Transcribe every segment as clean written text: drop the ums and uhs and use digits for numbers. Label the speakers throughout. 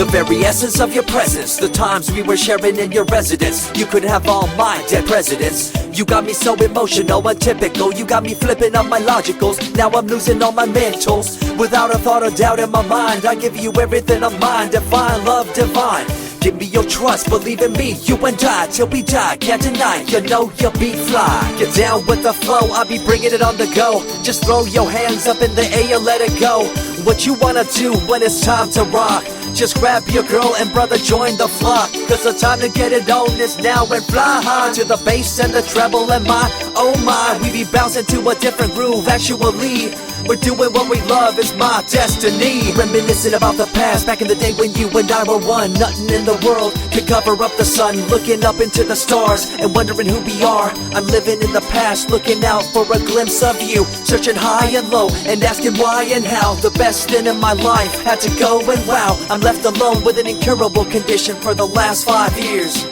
Speaker 1: The very essence of your presence, the times we were sharing in your residence. You could have all my dead presidents. You got me so emotional, untypical. You got me flipping up my logicals. Now I'm losing all my mentals. Without a thought or doubt in my mind, I give you everything of mine. Divine love, divine. Give me your trust, believe in me, you and I, till we die, can't deny, you know you'll be fly. Get down with the flow, I'll be bringing it on the go. Just throw your hands up in the air, let it go. What you wanna do when it's time to rock? Just grab your girl and brother, join the flock. Cause the time to get it on is now and fly high. To the bass and the treble and my, oh my. We be bouncing to a different groove, actually. We're doing what we love, it's my destiny. Reminiscing about the past, back in the day when you and I were one. Nothing in the world could cover up the sun. Looking up into the stars and wondering who we are. I'm living in the past, looking out for a glimpse of you. Searching high and low and asking why and how. The best thing in my life had to go and wow. I'm left alone with an incurable condition for the last 5 years.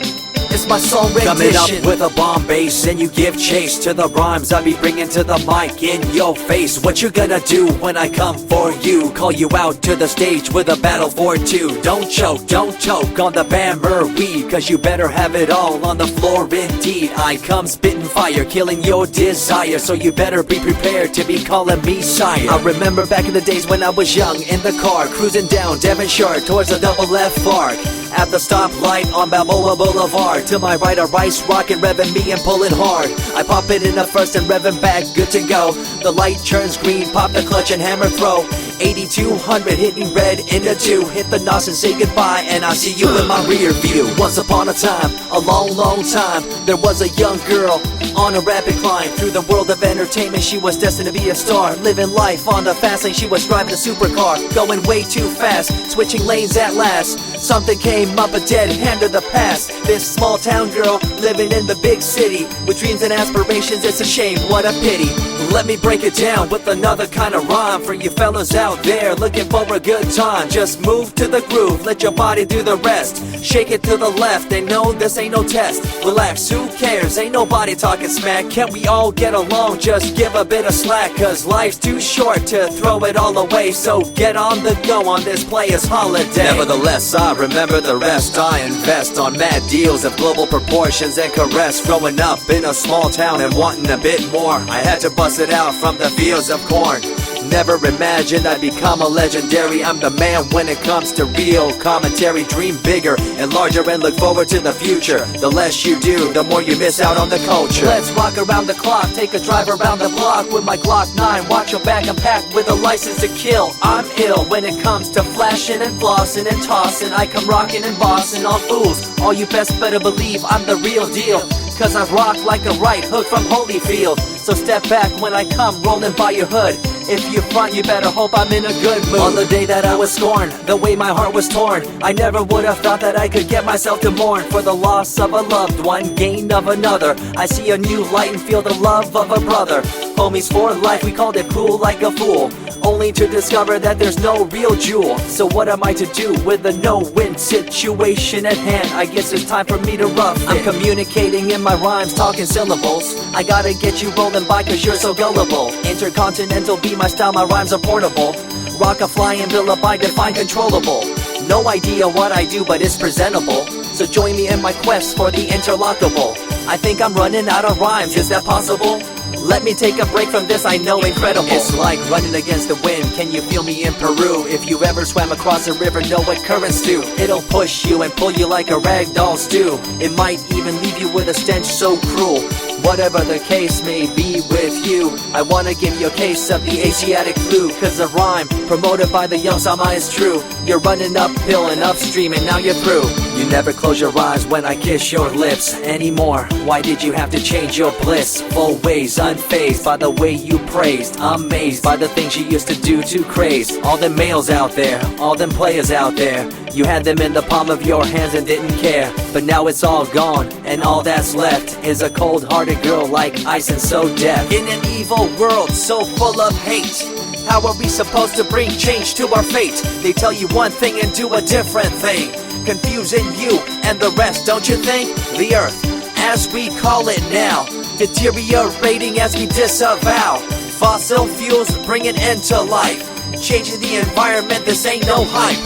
Speaker 1: It's my song rendition. Coming up with a bomb bass and you give chase to the rhymes I be bringing to the mic in your face. What you gonna do when I come for you? Call you out to the stage with a battle for two. Don't choke on the bammer weed, cause you better have it all on the floor indeed. I come spitting fire, killing your desire, so you better be prepared to be calling me sire. I remember back in the days when I was young, in the car, cruising down Devonshire towards the double F arc. At the stoplight on Balboa Boulevard, to my right a rice rocket revving me and pulling hard. I pop it in the first and revving back, good to go. The light turns green, pop the clutch and hammer throw. 8200 hitting red in the 2. Hit the NOS and say goodbye, and I see you in my rear view. Once upon a time, a long time, there was a young girl on a rapid climb through the world of entertainment. She was destined to be a star, living life on the fast lane. She was driving a supercar, going way too fast, switching lanes at last. Something came up, a dead hand of the past. This small town girl living in the big city with dreams and aspirations. It's a shame, what a pity. Let me break it down with another kind of rhyme for you fellas out there looking for a good time. Just move to the groove, let your body do the rest. Shake it to the left, they know this ain't no test. Relax, who cares, ain't nobody talking smack. Can't we all get along, just give a bit of slack. Cause life's too short to throw it all away, so get on the go on this player's holiday. Nevertheless, I remember the rest. I invest on mad deals of global proportions and caress. Growing up in a small town and wanting a bit more, I had to bust it out from the fields of corn. Never imagined I'd become a legendary. I'm the man when it comes to real commentary. Dream bigger and larger and look forward to the future. The less you do, the more you miss out on the culture. Let's rock around the clock, take a drive around the block with my Glock 9. Watch your back, I'm packed with a license to kill. I'm ill when it comes to flashing and flossing and tossing. I come rocking and bossing on fools. All you best better believe I'm the real deal, cause I rock like a right hook from Holyfield. So step back when I come rolling by your hood. If you front, you better hope I'm in a good mood. On the day that I was scorned, the way my heart was torn, I never would have thought that I could get myself to mourn for the loss of a loved one, gain of another. I see a new light and feel the love of a brother. Homies for life, we called it cool like a fool, only to discover that there's no real jewel. So what am I to do with a no-win situation at hand? I guess it's time for me to rough it. I'm communicating in my rhymes, talking syllables. I gotta get you rolling by cause you're so gullible. Intercontinental be my style, my rhymes are portable. Rock a flying villa by define controllable. No idea what I do, but it's presentable. So join me in my quest for the interlockable. I think I'm running out of rhymes, is that possible? Let me take a break from this, I know incredible. It's like running against the wind, can you feel me in Peru? If you ever swam across a river, know what currents do. It'll push you and pull you like a ragdoll stew. It might even leave you with a stench so cruel. Whatever the case may be with you, I wanna give you a case of the Asiatic flu. Cause the rhyme promoted by the young Sama is true. You're running uphill and upstream and now you're through. You never close your eyes when I kiss your lips anymore. Why did you have to change your bliss? Full ways, unfazed by the way you praised. Amazed by the things you used to do to craze. All them males out there, all them players out there, you had them in the palm of your hands and didn't care. But now it's all gone, and all that's left is a cold-hearted girl like ice and so deaf. In an evil world so full of hate, how are we supposed to bring change to our fate? They tell you one thing and do a different thing, confusing you and the rest, don't you think? The earth, as we call it now, deteriorating as we disavow. Fossil fuels bring an end to life, changing the environment, this ain't no hype.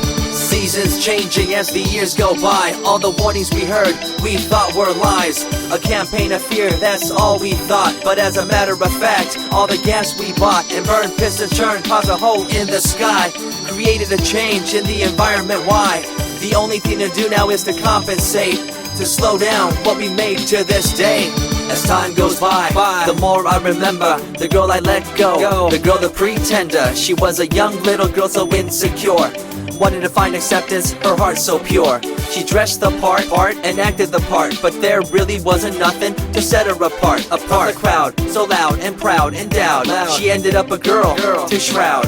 Speaker 1: Seasons changing as the years go by. All the warnings we heard, we thought were lies. A campaign of fear, that's all we thought. But as a matter of fact, all the gas we bought and burned, pissed and churned caused a hole in the sky. Created a change in the environment, why? The only thing to do now is to compensate, to slow down what we made to this day. As time goes by, the more I remember the girl I let go, the girl, the pretender. She was a young little girl so insecure, wanted to find acceptance, her heart so pure. She dressed the part and acted the part, but there really wasn't nothing to set her apart from the crowd, so loud and proud, endowed. She ended up a girl to shroud.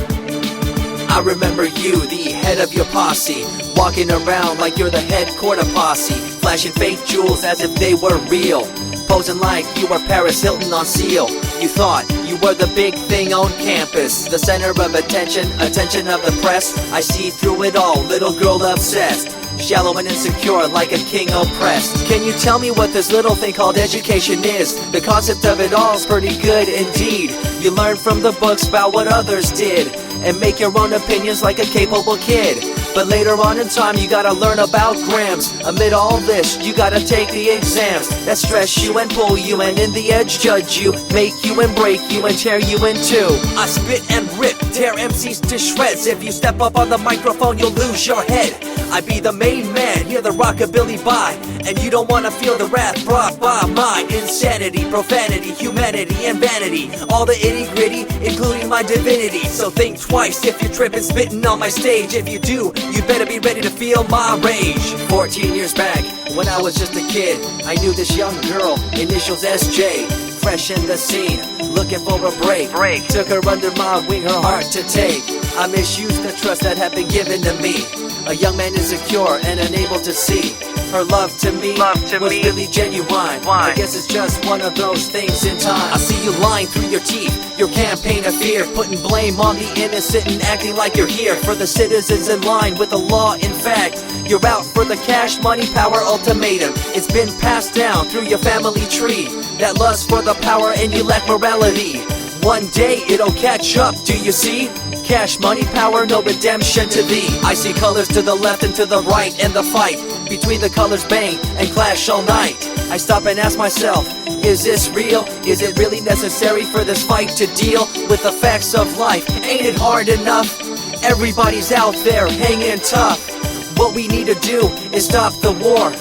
Speaker 1: I remember you, the head of your posse, walking around like you're the head quarter posse, flashing fake jewels as if they were real, posing like you were Paris Hilton on seal. You thought you were the big thing on campus, the center of attention of the press. I see through it all, little girl obsessed, shallow and insecure like a king oppressed. Can you tell me what this little thing called education is? The concept of it all's pretty good indeed. You learn from the books about what others did and make your own opinions like a capable kid. But later on in time you gotta learn about grams. Amid all this you gotta take the exams that stress you and pull you, and in the edge judge you, make you and break you and tear you in two. I spit and rip, tear MCs to shreds. If you step up on the microphone you'll lose your head. I be the main man, hear the rockabilly by, and you don't wanna feel the wrath brought by my insanity, profanity, humanity, and vanity. All the itty gritty, including my divinity. So think twice if you're tripping, spitting on my stage. If you do, you better be ready to feel my rage. 14 years back, when I was just a kid, I knew this young girl, initials SJ, fresh in the scene, looking for a break. Took her under my wing, her heart to take. I misused the trust that had been given to me. A young man insecure and unable to see her love to me was really genuine. I guess it's just one of those things in time. I see you lying through your teeth, your campaign of fear, putting blame on the innocent and acting like you're here for the citizens in line with the law. In fact, you're out for the cash, money, power ultimatum. It's been passed down through your family tree, that lust for the power and you lack morality. One day it'll catch up, do you see? Cash, money, power, no redemption to thee. I see colors to the left and to the right, and the fight between the colors bang and clash all night. I stop and ask myself, is this real? Is it really necessary for this fight to deal with the facts of life? Ain't it hard enough? Everybody's out there hanging tough. What we need to do is stop the war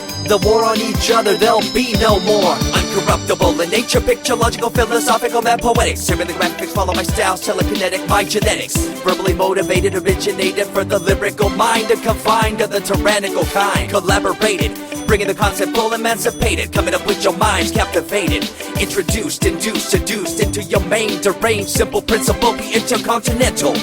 Speaker 1: on each other, there'll be no more. Uncorruptible in nature, picture, logical, philosophical, mad poetic. Serving the graphics, follow my style, telekinetic, my genetics. Verbally motivated, originated for the lyrical mind, and confined to the tyrannical kind. Collaborated, bringing the concept full emancipated, coming up with your minds captivated. Introduced, induced, seduced into your main deranged, simple principle, be intercontinental.